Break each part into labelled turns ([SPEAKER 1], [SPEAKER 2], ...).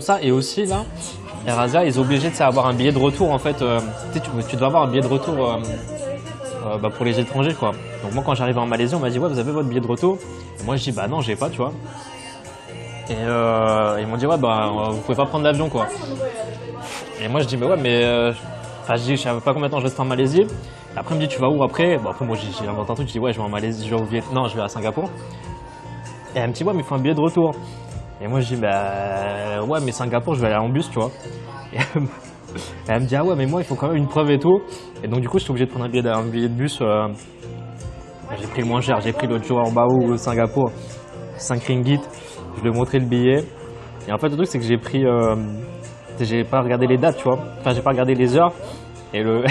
[SPEAKER 1] Ça, et aussi là, AirAsia, ils sont obligés de avoir un billet de retour en fait. Tu dois avoir un billet de retour pour les étrangers quoi. Donc moi quand j'arrive en Malaisie, on m'a dit ouais, vous avez votre billet de retour. Et moi je dis bah non, j'ai pas, tu vois. Et ils m'ont dit ouais, bah vous pouvez pas prendre l'avion quoi. Et moi je dis mais ouais, mais je dis je savais pas combien de temps je reste en Malaisie. Et après il me dit tu vas où après? Bon après moi j'ai inventé un truc, je dis ouais, je vais en Malaisie, je vais au Vietnam, non, je vais à Singapour. Et elle me dit ouais, mais il faut un billet de retour. Et moi je dis bah ouais, mais Singapour je vais aller en bus, tu vois. Et elle me dit ah ouais, mais moi il faut quand même une preuve et tout. Et donc du coup je suis obligé de prendre un billet de bus. J'ai pris le moins cher, j'ai pris l'autre jour en Bao Singapour, 5 ringgit. Je lui ai montré le billet. Et en fait le truc c'est que j'ai pas regardé les dates, tu vois. Enfin j'ai pas regardé les heures. Et le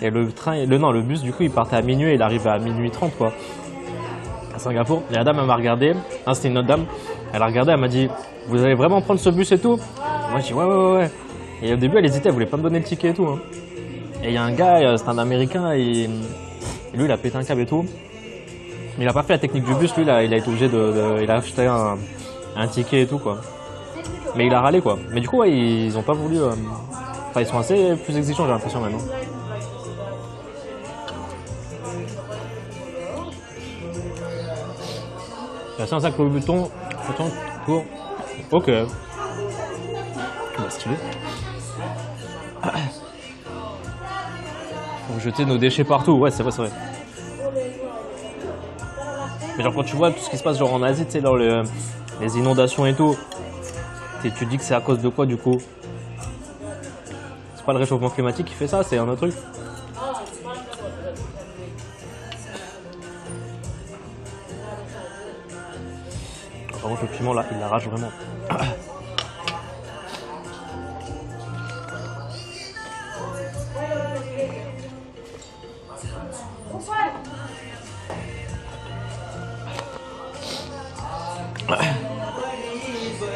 [SPEAKER 1] et le bus du coup il partait à minuit et il arrivait à minuit 30 quoi. À Singapour. Et la dame elle m'a regardé. Ah, c'était une autre dame. Elle a regardé, elle m'a dit vous allez vraiment prendre ce bus et tout? Moi je dis ouais. Et au début elle hésitait, elle voulait pas me donner le ticket et tout. Hein. Et il y a un gars, c'est un américain, et lui il a pété un câble et tout. Mais il a pas fait la technique du bus, lui il a été obligé il a acheté un ticket et tout quoi. Mais il a râlé quoi. Mais du coup ouais, ils ont pas voulu. Enfin ils sont assez plus exigeants, j'ai l'impression maintenant. C'est un sac Louis Vuitton, pour. Ok. Bah, stylé. Faut jeter nos déchets partout, ouais, c'est vrai. Mais genre, quand tu vois tout ce qui se passe genre en Asie, tu sais, dans les inondations et tout, tu te dis que c'est à cause de quoi du coup? C'est pas le réchauffement climatique qui fait ça, c'est un autre truc. Par contre, le piment là, il l'arrache vraiment.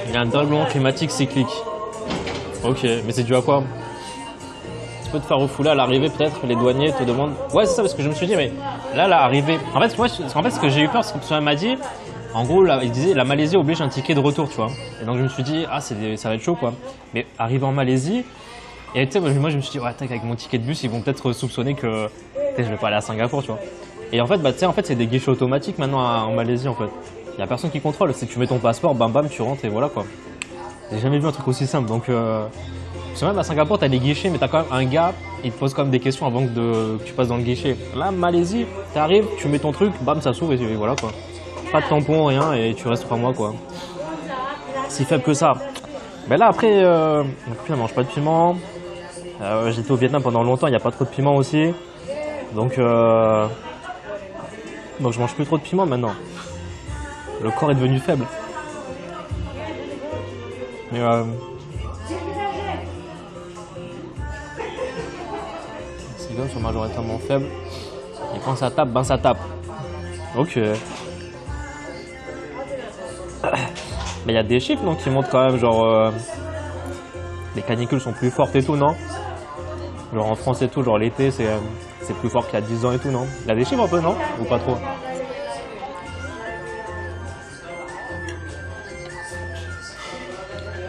[SPEAKER 1] Il y a un dérèglement climatique cyclique. Ok, mais c'est dû à quoi? Tu peux te faire refouler à l'arrivée peut-être, les douaniers te demandent. Ouais, c'est ça, parce que je me suis dit, mais là, l'arrivée. En fait, moi, ce que j'ai eu peur, c'est que tu m'a dit, en gros, là, il disait la Malaisie oblige un ticket de retour, tu vois. Et donc je me suis dit, ah, ça va être chaud quoi. Mais arrivé en Malaisie, et tu sais, moi je me suis dit, ouais, tac, avec mon ticket de bus, ils vont peut-être soupçonner que je vais pas aller à Singapour, tu vois. Et en fait, bah, tu sais, c'est des guichets automatiques maintenant en Malaisie en fait. Il y a personne qui contrôle, c'est que tu mets ton passeport, bam bam, tu rentres et voilà quoi. J'ai jamais vu un truc aussi simple, donc. Parce que même à Singapour, t'as des guichets, mais t'as quand même un gars, il te pose quand même des questions avant que tu passes dans le guichet. Là, Malaisie, t'arrives, tu mets ton truc, bam, ça s'ouvre et voilà quoi. Pas de tampon, rien, et tu restes 3 mois quoi. Si faible que ça. Mais là après, ma copine elle mange pas de piment. J'étais au Vietnam pendant longtemps, il n'y a pas trop de piment aussi. Donc je mange plus trop de piment maintenant. Le corps est devenu faible. Mais ces gommes sont majoritairement faibles. Et quand ça tape, ben ça tape. Ok. Mais il y a des chiffres non, qui montrent quand même genre les canicules sont plus fortes et tout, non? Genre en France et tout, genre l'été c'est plus fort qu'il y a 10 ans et tout, non? Il y a des chiffres un peu, non? Ou pas trop?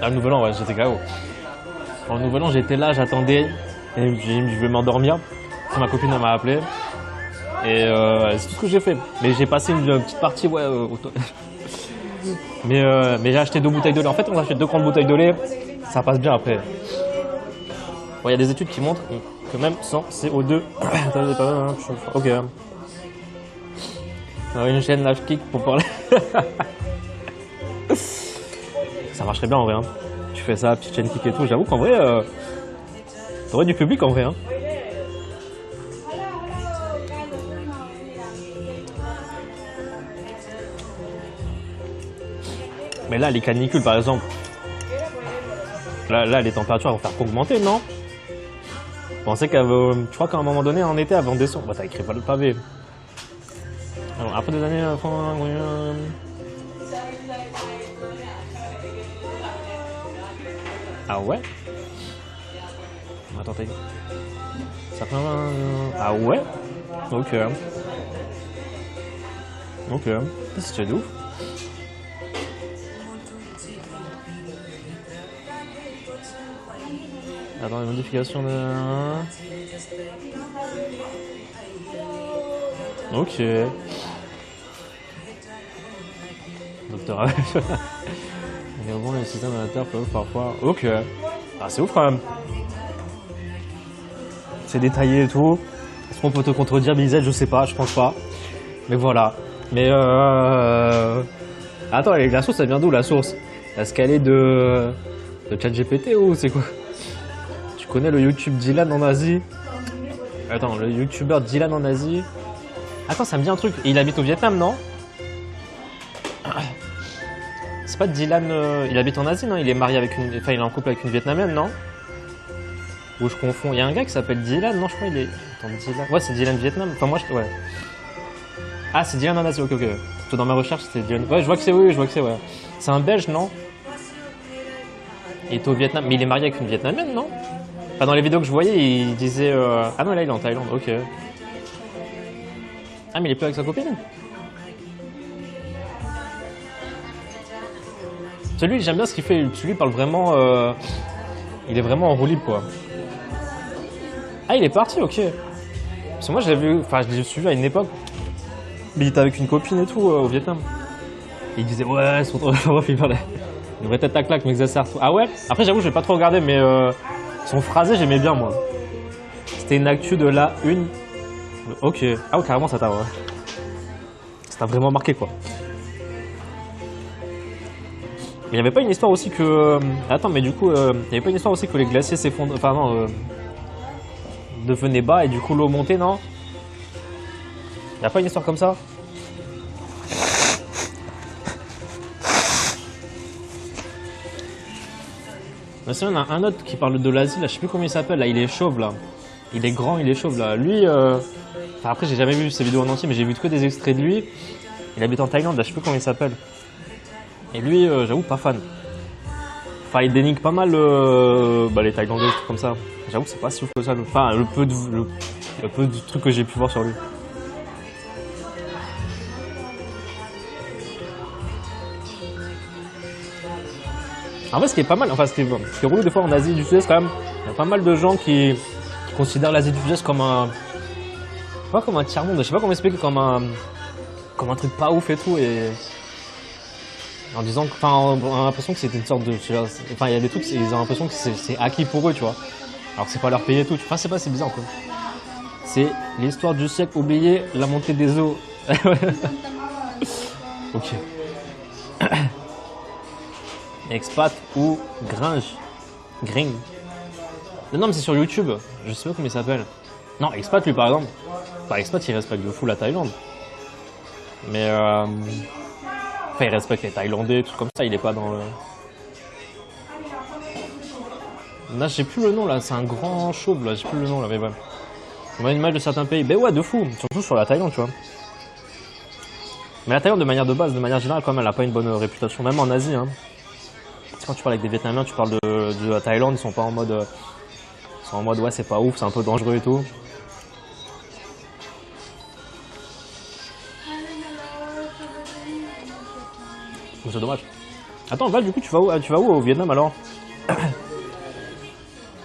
[SPEAKER 1] Ah, le nouvel an, ouais, j'étais KO. Le nouvel an, j'étais là, j'attendais, et je vais m'endormir. Ma copine elle m'a appelé. Et c'est tout ce que j'ai fait. Mais j'ai passé une petite partie, ouais, mais j'ai acheté 2 bouteilles de lait. En fait, on achète 2 grandes bouteilles de lait, ça passe bien après. Il y a des études qui montrent que même sans CO2, ok. Une chaîne lâche kick pour parler. Ça marcherait bien en vrai. Hein. Tu fais ça, petite chaîne kick et tout. J'avoue qu'en vrai, t'aurais du public en vrai. Hein. Mais là, les canicules par exemple, là les températures vont faire qu'augmenter, non? Je pensais je crois qu'à un moment donné, en été, avant descendre. Bah, t'as écrit pas le pavé. Alors, après des années. Ah ouais? Attends, ça fait Ah ouais? Ok. Ok. C'est de ouf. Attends, les modifications de... Ok. Docteur mais bon, les systèmes de la Terre peuvent parfois... Ok. Ah, c'est ouf quand même. C'est détaillé et tout. Est-ce qu'on peut te contredire, Bizet? Je sais pas, je pense pas. Mais voilà. Mais Attends, la source, elle vient d'où la source? Est-ce qu'elle est de ChatGPT ou c'est quoi? Tu connais le YouTube Dylan en Asie? Attends, le YouTuber Dylan en Asie. Attends, ça me dit un truc. Il habite au Vietnam, non? C'est pas Dylan. Il habite en Asie, non? Il est marié avec une. Enfin, il est en couple avec une Vietnamienne, non? Ou je confonds. Il y a un gars qui s'appelle Dylan, non? Je crois qu'il est. Attends, Dylan. Ouais, c'est Dylan Vietnam. Enfin, moi, ouais. Ah, c'est Dylan en Asie, ok, ok. Tout dans ma recherche, c'était Dylan. Ouais, je vois que c'est, oui, je vois que c'est, ouais. C'est un Belge, non? Il est au Vietnam. Mais il est marié avec une Vietnamienne, non? Enfin, dans les vidéos que je voyais, il disait. Ah non, là, il est en Thaïlande, ok. Ah, mais il est plus avec sa copine? Celui, j'aime bien ce qu'il fait. Celui parle vraiment. Il est vraiment en roue libre, quoi. Ah, il est parti, ok. Parce que moi, je l'ai vu. Enfin, je l'ai suivi à une époque. Mais il était avec une copine et tout au Vietnam. Et il disait, ouais, son il parlait. Une vraie tête à claque, m'exercer. Ah ouais? Après, j'avoue, je vais pas trop regarder, mais son phrasé, j'aimais bien, moi. C'était une actu de la une. Ok. Ah ouais, carrément, ça t'a. Ouais. Ça t'a vraiment marqué, quoi. Mais il n'y avait pas une histoire aussi que... Attends, mais du coup, il n'y avait pas une histoire aussi que les glaciers s'effondrent... Enfin, non, devenaient bas et du coup l'eau montait, non? Il n'y a pas une histoire comme ça? Mais sinon, il y en a un autre qui parle de l'Asie, là, je sais plus comment il s'appelle, là, il est chauve, là. Il est grand, il est chauve, là. Lui, Enfin, après, j'ai jamais vu ses vidéos en entier, mais j'ai vu que des extraits de lui. Il habite en Thaïlande, là, je sais plus comment il s'appelle. Et lui, j'avoue, pas fan. Enfin, il dénigre pas mal les Thaïlandais, des trucs comme ça. J'avoue que c'est pas si ouf que ça. Enfin, le peu de trucs que j'ai pu voir sur lui. En fait, ce qui est pas mal, enfin, ce qui est relou des fois en Asie du Sud-Est, quand même, il y a pas mal de gens qui considèrent l'Asie du Sud-Est comme un. Pas comme un tiers-monde, je sais pas comment expliquer, comme un truc pas ouf et tout. Et. En disant que, enfin, on a l'impression que c'était une sorte de, enfin, il y a des trucs, ils ont l'impression que c'est acquis pour eux, tu vois. Alors que c'est pas leur pays et tout. Enfin, c'est pas, c'est bizarre, quoi. C'est l'histoire du siècle oublié, la montée des eaux. Ok. Expat ou Gringe. Gring. Non, mais c'est sur YouTube. Je sais pas comment il s'appelle. Non, Expat, lui, par exemple. Enfin, Expat, il respecte de fou la Thaïlande. Mais enfin, il respecte les Thaïlandais, tout comme ça, il est pas dans le... Là, j'ai plus le nom, là, c'est un grand chauve, là, j'ai plus le nom, là, mais ouais. On a une image de certains pays, ben ouais, de fou, surtout sur la Thaïlande, tu vois. Mais la Thaïlande, de manière de base, de manière générale, quand même, elle a pas une bonne réputation, même en Asie, hein. Quand tu parles avec des Vietnamiens, tu parles de la Thaïlande, ils sont pas en mode... ils sont en mode, ouais, c'est pas ouf, c'est un peu dangereux et tout. C'est dommage. Attends, Val, du coup, tu vas où au Vietnam alors?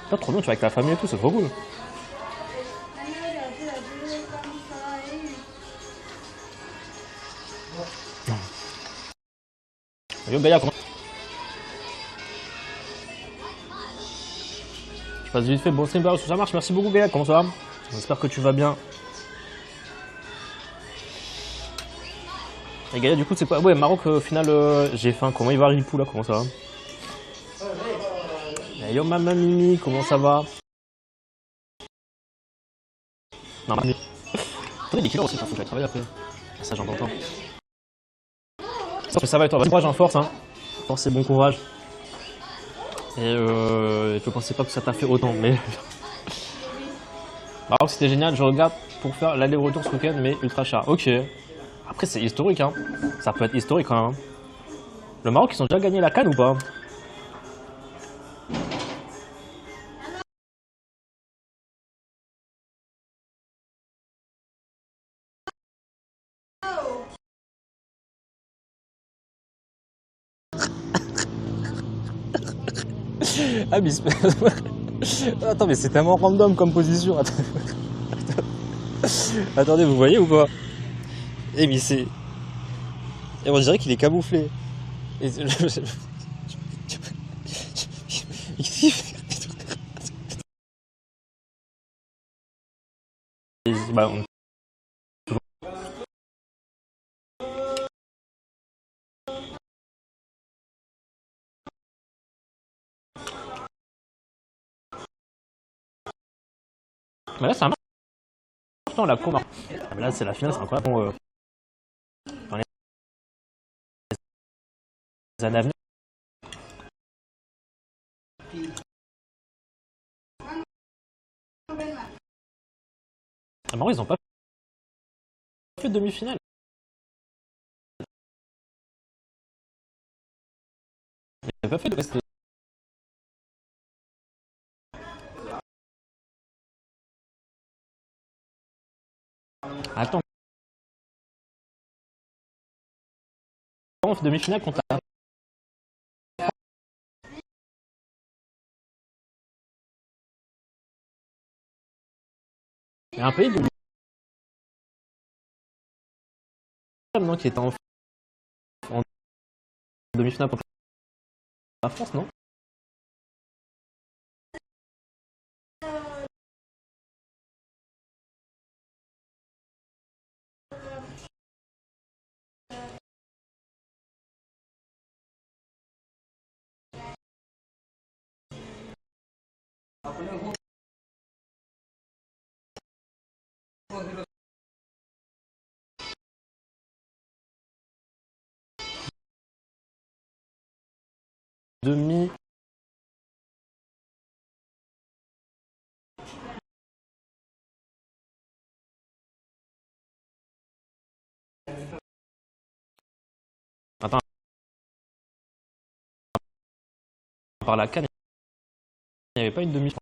[SPEAKER 1] Putain, trop bien, tu vas avec ta famille et tout, c'est trop cool. Yo, Gaïa, comment... Je passe vite fait, bon, c'est une ça marche, merci beaucoup, Gaïa, comment ça va? J'espère que tu vas bien. Et Gaïa, du coup, c'est quoi? Ouais, Maroc, au final, j'ai faim. Comment il va, Ripou, là? Comment ça va? Yo, maman Mimi, comment ça va? Non, maman. Attendez, il est quelle heure aussi? Faut que j'aille travailler après. Ça, j'en entends. Ça va et toi? Bon courage, en force, hein. Force et bon courage. Et je pensais pas que ça t'a fait autant, mais. Maroc, c'était génial. Je regarde pour faire l'aller-retour ce week-end, mais ultra cher. Ok. Après, c'est historique, hein. Ça peut être historique, quand même. Le Maroc, ils ont déjà gagné la CAN ou pas? Ah, mais Attends, mais c'est tellement random comme position. Attendez, vous voyez ou pas? Eh, mais c'est. Et on dirait qu'il est camouflé. Et... bah, on... Mais là, c'est important la courbe. Ah, mais là, c'est la finale, c'est incroyable. Bon, dans les années à venir. Ah, marrant, ils ont pas fait de demi-finale. Ils n'ont pas fait de reste. Attends. On fait demi-finale contre la... Il y a un pays de... non, qui était en demi-finale contre la France, non? Demi... Attends. Par la CAN, il n'y avait pas une demi...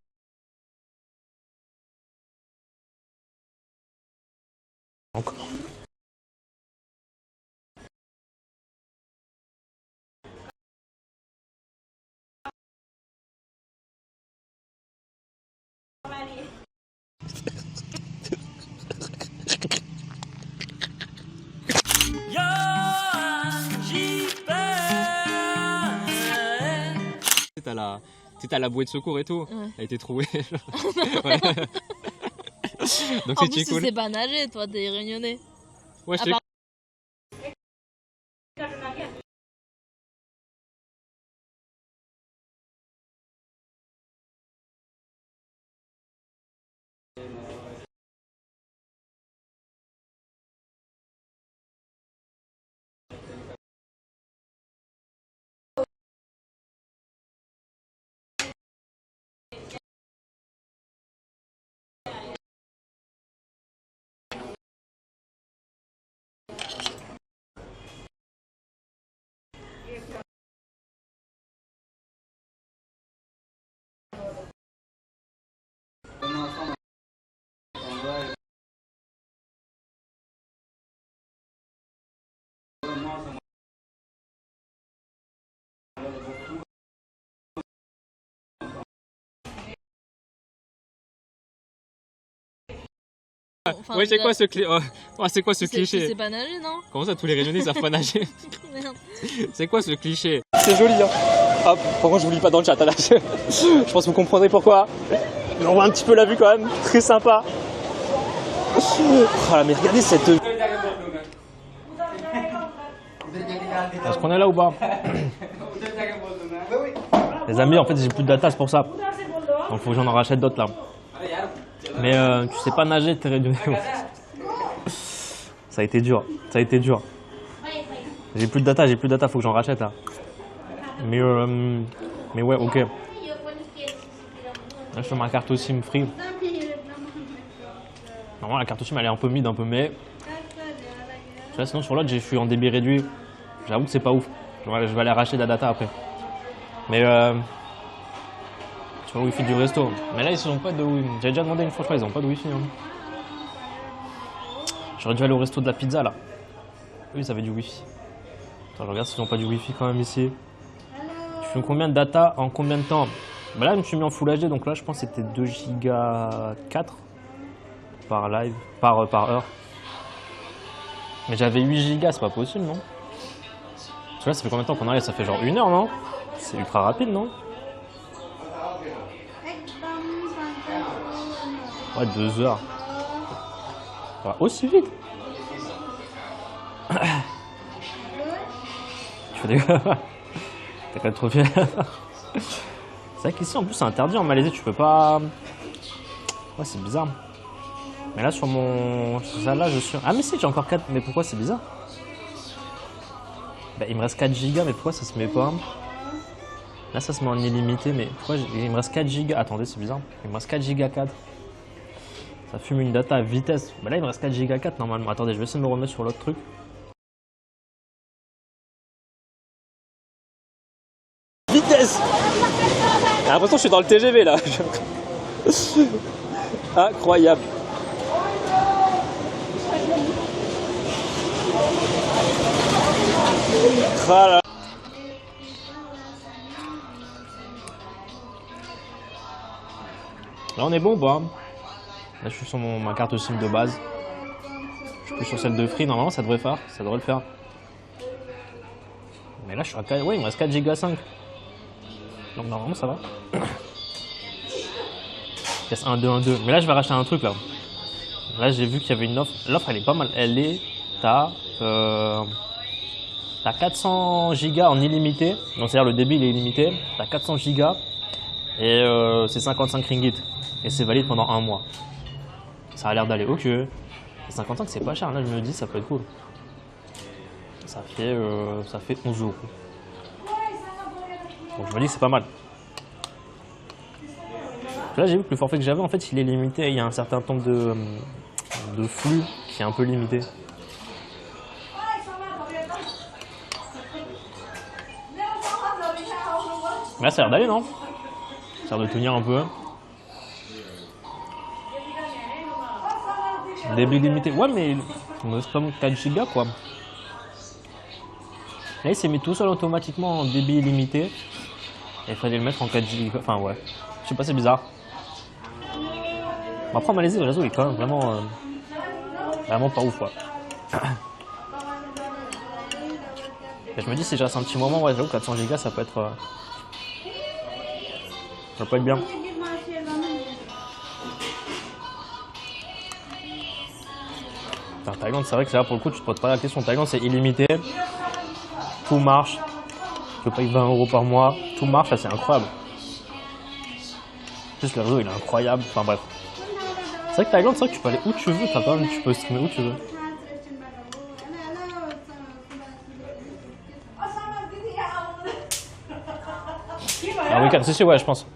[SPEAKER 1] Encore. T'as la bouée de secours et tout,
[SPEAKER 2] ouais.
[SPEAKER 1] Elle a été trouvée. Ouais. Donc
[SPEAKER 2] en
[SPEAKER 1] c'est
[SPEAKER 2] plus,
[SPEAKER 1] cool.
[SPEAKER 2] tu sais pas nager, toi, t'es réunionnais.
[SPEAKER 1] Ouais, je
[SPEAKER 2] part...
[SPEAKER 1] Enfin, ouais, c'est quoi ce cliché? Oh, c'est quoi ce cliché?
[SPEAKER 2] Tu sais pas nager, non?
[SPEAKER 1] Comment ça, tous les réunionnais savent pas nager?
[SPEAKER 2] Merde.
[SPEAKER 1] C'est quoi ce cliché? C'est joli, hein. Hop, par contre, je vous lis pas dans le chat. Là. Je pense que vous comprendrez pourquoi. Mais on voit un petit peu la vue quand même. Très sympa. Oh là, mais regardez cette. Est-ce qu'on est là ou pas? Les amis, en fait, j'ai plus de data, c'est pour ça. Donc, faut que j'en en rachète d'autres là. Mais tu sais pas nager, t'es réduit. Ça a été dur, ça a été dur. J'ai plus de data, faut que j'en rachète là. Mais ouais, ok. Là, je fais ma carte SIM free. Normalement, la carte SIM elle est un peu mid, un peu mais. Là, sinon, sur l'autre, je suis en débit réduit. J'avoue que c'est pas ouf. Je vais aller racheter de la data après. Mais sur le wifi du resto. Mais là, ils n'ont pas de wifi. J'avais déjà demandé une fois, je crois, ils n'ont pas de wifi. Hein. J'aurais dû aller au resto de la pizza là. Eux, ils avaient du wifi. Attends, je regarde s'ils n'ont pas du wifi quand même ici. Tu fais combien de data en combien de temps? Bah là, je me suis mis en Full HD, donc là, je pense que c'était 2 Go 4 par live, par heure. Mais j'avais 8 Go, c'est pas possible, non? Tu vois, ça fait combien de temps qu'on arrive? Ça fait genre 1 heure, non? C'est ultra rapide, non? Ouais, 2 heures. Ça va aussi vite. Tu fais des... T'es quand même trop fier. C'est vrai qu'ici, en plus, c'est interdit en Malaisie, tu peux pas... Ouais, c'est bizarre. Mais là, sur mon... Ça, là, je suis... Ah, mais si, j'ai encore 4... Mais pourquoi c'est bizarre? Bah, il me reste 4 Go, mais pourquoi ça se met pas? Là, ça se met en illimité, mais pourquoi il me reste 4 Go? Attendez, c'est bizarre. Il me reste 4 Go 4. Ça fume une data à vitesse. Bah là, il me reste 4 Go 4 normalement. Attendez, je vais essayer de me remettre sur l'autre truc. Vitesse! J'ai l'impression que je suis dans le TGV là. Incroyable. Voilà. Là on est bon ou pas? Là je suis sur ma carte SIM de base. Je suis sur celle de Free, normalement ça devrait le faire. Mais là je suis à 4, ouais, il me reste 4 Go 5. Donc normalement ça va. Il reste 1, 2, 1, 2. Mais là je vais racheter un truc là. Là j'ai vu qu'il y avait une offre. L'offre elle est pas mal. Elle est, t'as 400 Go en illimité. Donc c'est-à-dire le débit il est illimité. T'as 400 Go et c'est 55 ringgit. Et c'est valide pendant 1 mois. Ça a l'air d'aller, ok. Et 55 c'est pas cher, là je me dis ça peut être cool. Ça fait 11 euros. Donc je me dis que c'est pas mal. Là j'ai vu que le forfait que j'avais en fait il est limité, il y a un certain nombre de flux qui est un peu limité. Là ça a l'air d'aller, non? Ça a l'air de tenir un peu. Débit limité, ouais mais il me reste pas 4 Go quoi. Là il s'est mis tout seul automatiquement en débit illimité. Et il fallait le mettre en 4 Go, enfin ouais. Je sais pas, c'est bizarre. Bon, après en Malaisie le réseau est quand même vraiment pas ouf quoi. Et je me dis si je reste un petit moment, ouais j'avoue 400 Go ça peut être bien. Enfin, Thaïlande, c'est vrai que là pour le coup tu te poses pas la question. Thaïlande c'est illimité, tout marche, je paye 20 € par mois, tout marche, c'est incroyable. Juste le réseau il est incroyable, enfin bref. C'est vrai que Thaïlande, c'est vrai que tu peux aller où tu veux, quand même, tu peux streamer où tu veux. Un week-end, si, ouais, je pense.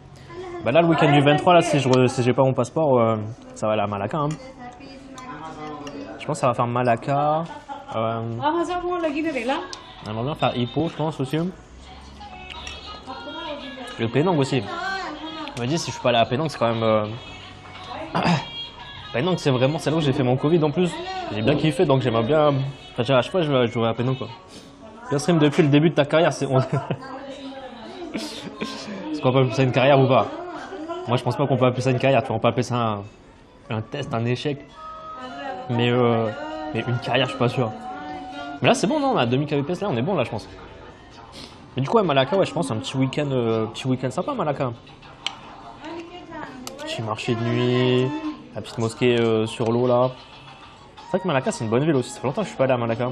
[SPEAKER 1] Bah là, le week-end du 23, là, si j'ai pas mon passeport, ça va aller à Malacca. Hein. Je pense que ça va faire Malacca. J'aimerais bien faire Ipoh, je pense aussi. Le Penang aussi. On m'a dit si je suis pas allé à Penang, c'est quand même. Penang, c'est vraiment là où j'ai fait mon Covid en plus. J'ai bien kiffé, donc j'aimerais bien. Enfin, à chaque fois, je vais à Penang quoi. Bien stream depuis le début de ta carrière, c'est. Est-ce qu'on peut appeler ça une carrière ou pas? Moi, je pense pas qu'on peut appeler ça une carrière. Tu vois, on peut appeler ça un test, un échec. Mais une carrière, je suis pas sûr. Mais là, c'est bon, non? On a 2000 kbps là, on est bon là, je pense. Mais du coup, à Malacca, ouais, je pense un petit week-end sympa, Malacca. Petit marché de nuit, la petite mosquée sur l'eau là. C'est vrai que Malacca, c'est une bonne ville aussi. Ça fait longtemps que je suis pas allé à Malacca.